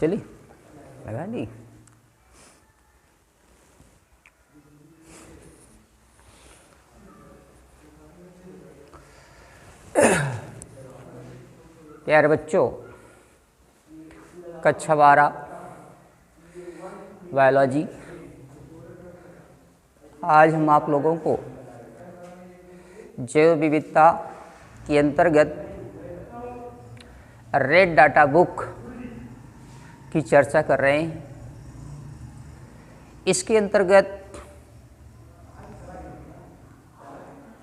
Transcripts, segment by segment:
चली लगा ली। प्यारे बच्चों, कक्षा 12 बायोलॉजी। आज हम आप लोगों को जैव विविधता के अंतर्गत रेड डाटा बुक की चर्चा कर रहे हैं। इसके अंतर्गत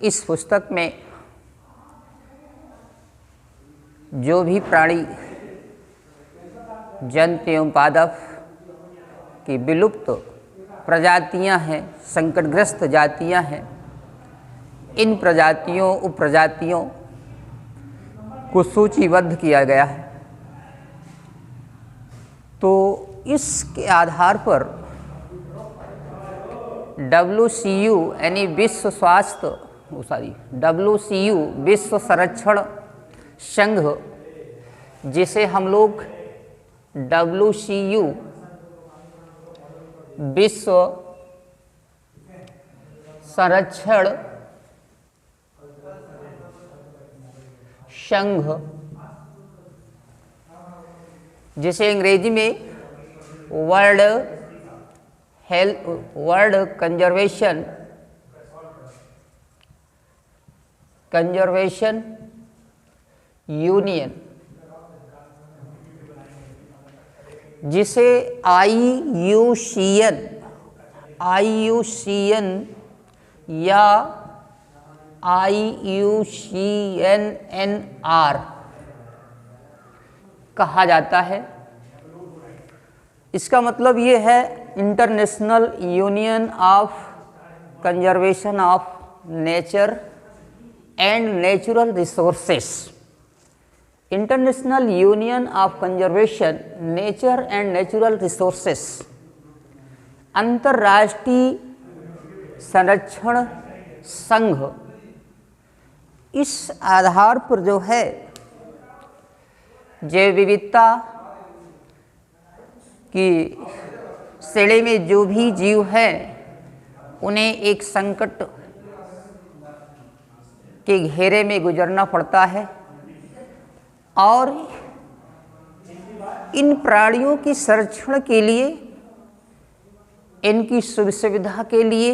इस पुस्तक में जो भी प्राणी, जंतु एवं पादप की विलुप्त प्रजातियां हैं, संकटग्रस्त जातियां हैं, इन प्रजातियों उपप्रजातियों को सूचीबद्ध किया गया है। तो इसके आधार पर WCU यानी विश्व स्वास्थ्य WCU विश्व संरक्षण संघ, जिसे हम लोग WCU विश्व संरक्षण संघ, जिसे अंग्रेजी में वर्ल्ड कंजर्वेशन यूनियन, जिसे IUCN या IUCNNR कहा जाता है। इसका मतलब ये है international union of conservation of nature and natural resources. International union of conservation nature and natural resources, अंतर्राष्ट्रीय संरक्षण संघ। इस आधार पर जो है जैव विविधता की श्रेणी में जो भी जीव हैं उन्हें एक संकट के घेरे में गुजरना पड़ता है, और इन प्राणियों की संरक्षण के लिए, इनकी सुविधा के लिए,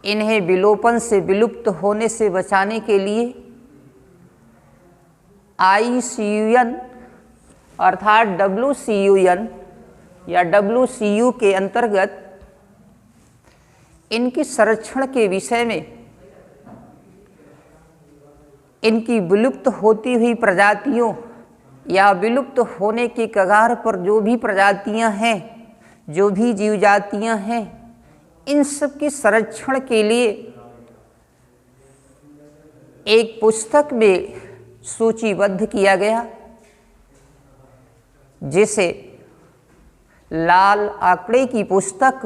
इन्हें विलोपन से विलुप्त होने से बचाने के लिए IUCN अर्थात WCUN या WCU के अंतर्गत इनकी संरक्षण के विषय में, इनकी विलुप्त होती हुई प्रजातियों या विलुप्त होने की कगार पर जो भी प्रजातियां हैं, जो भी जीव जातियां हैं, इन सब के संरक्षण के लिए एक पुस्तक में सूचीबद्ध किया गया, जिसे लाल आंकड़े की पुस्तक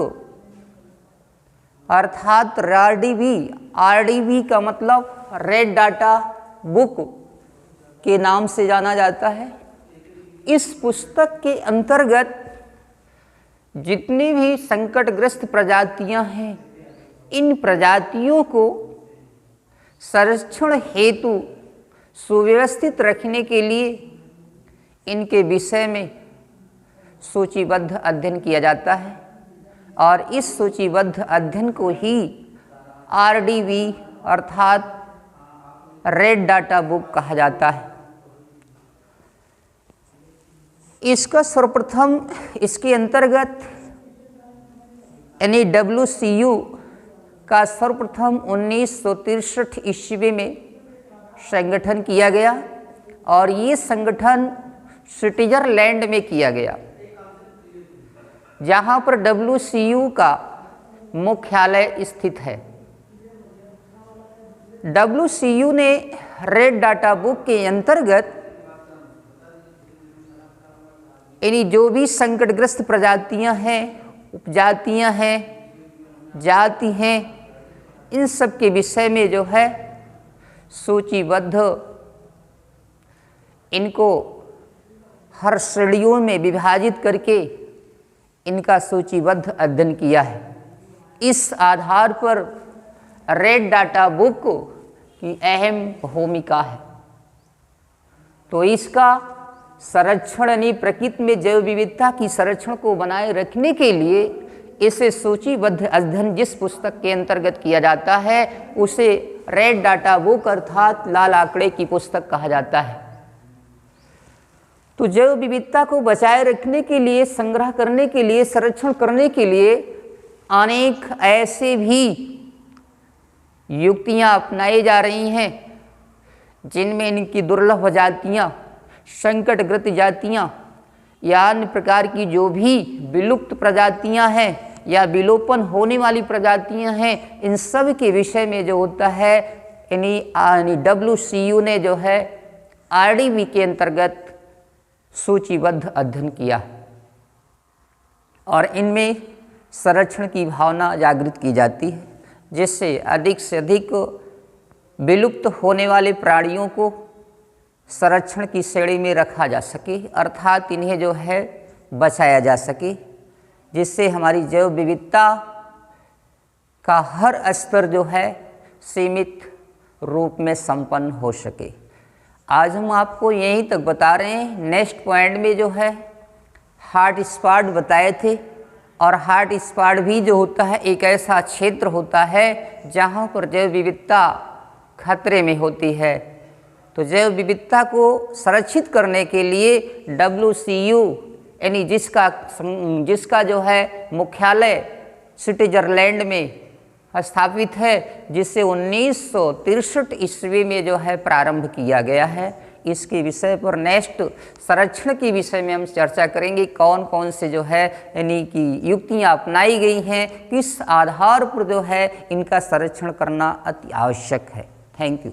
अर्थात RDB का मतलब रेड डाटा बुक के नाम से जाना जाता है। इस पुस्तक के अंतर्गत जितनी भी संकटग्रस्त प्रजातियां हैं, इन प्रजातियों को संरक्षण हेतु सुव्यवस्थित रखने के लिए इनके विषय में सूचीबद्ध अध्ययन किया जाता है, और इस सूचीबद्ध अध्ययन को ही RDB अर्थात रेड डाटा बुक कहा जाता है। इसका सर्वप्रथम इसके अंतर्गत यानी WCU का सर्वप्रथम 1963 ईस्वी में संगठन किया गया, और ये संगठन स्विट्जरलैंड में किया गया, जहाँ पर WCU का मुख्यालय स्थित है। WCU ने रेड डाटा बुक के अंतर्गत यानी जो भी संकटग्रस्त प्रजातियां हैं, उपजातियां हैं, जाति हैं, इन सब के विषय में जो है सूचीबद्ध इनको हर श्रेणियों में विभाजित करके इनका सूचीबद्ध अध्ययन किया है। इस आधार पर रेड डाटा बुक की अहम भूमिका है। तो इसका संरक्षण यानी प्रकृति में जैव विविधता की संरक्षण को बनाए रखने के लिए इसे सूचीबद्ध अध्ययन जिस पुस्तक के अंतर्गत किया जाता है उसे रेड डाटा बुक अर्थात लाल आंकड़े की पुस्तक कहा जाता है। तो जैव विविधता को बचाए रखने के लिए, संग्रह करने के लिए, संरक्षण करने के लिए अनेक ऐसे भी युक्तियां अपनाई जा रही हैं जिनमें इनकी दुर्लभ जातियां, संकटग्रस्त जातियां या अन्य प्रकार की जो भी विलुप्त प्रजातियां हैं या विलोपन होने वाली प्रजातियां हैं, इन सब के विषय में जो होता है यानी WCU ने जो है RDB के अंतर्गत सूचीबद्ध अध्ययन किया और इनमें संरक्षण की भावना जागृत की जाती है, जिससे अधिक से अधिक विलुप्त होने वाले प्राणियों को संरक्षण की श्रेणी में रखा जा सके, अर्थात इन्हें जो है बचाया जा सके, जिससे हमारी जैव विविधता का हर स्तर जो है सीमित रूप में संपन्न हो सके। आज हम आपको यहीं तक बता रहे हैं। नेक्स्ट पॉइंट में जो है हॉट स्पॉट बताए थे, और हॉट स्पॉट भी जो होता है एक ऐसा क्षेत्र होता है जहाँ पर जैव विविधता खतरे में होती है। तो जैव विविधता को संरक्षित करने के लिए WCU यानी जिसका जो है मुख्यालय स्विट्जरलैंड में स्थापित है, जिसे 1963 ईस्वी में जो है प्रारंभ किया गया है। इसके विषय पर नेक्स्ट संरक्षण के विषय में हम चर्चा करेंगे, कौन कौन से जो है यानी कि युक्तियाँ अपनाई गई हैं, किस आधार पर जो है इनका संरक्षण करना अति आवश्यक है। Thank you.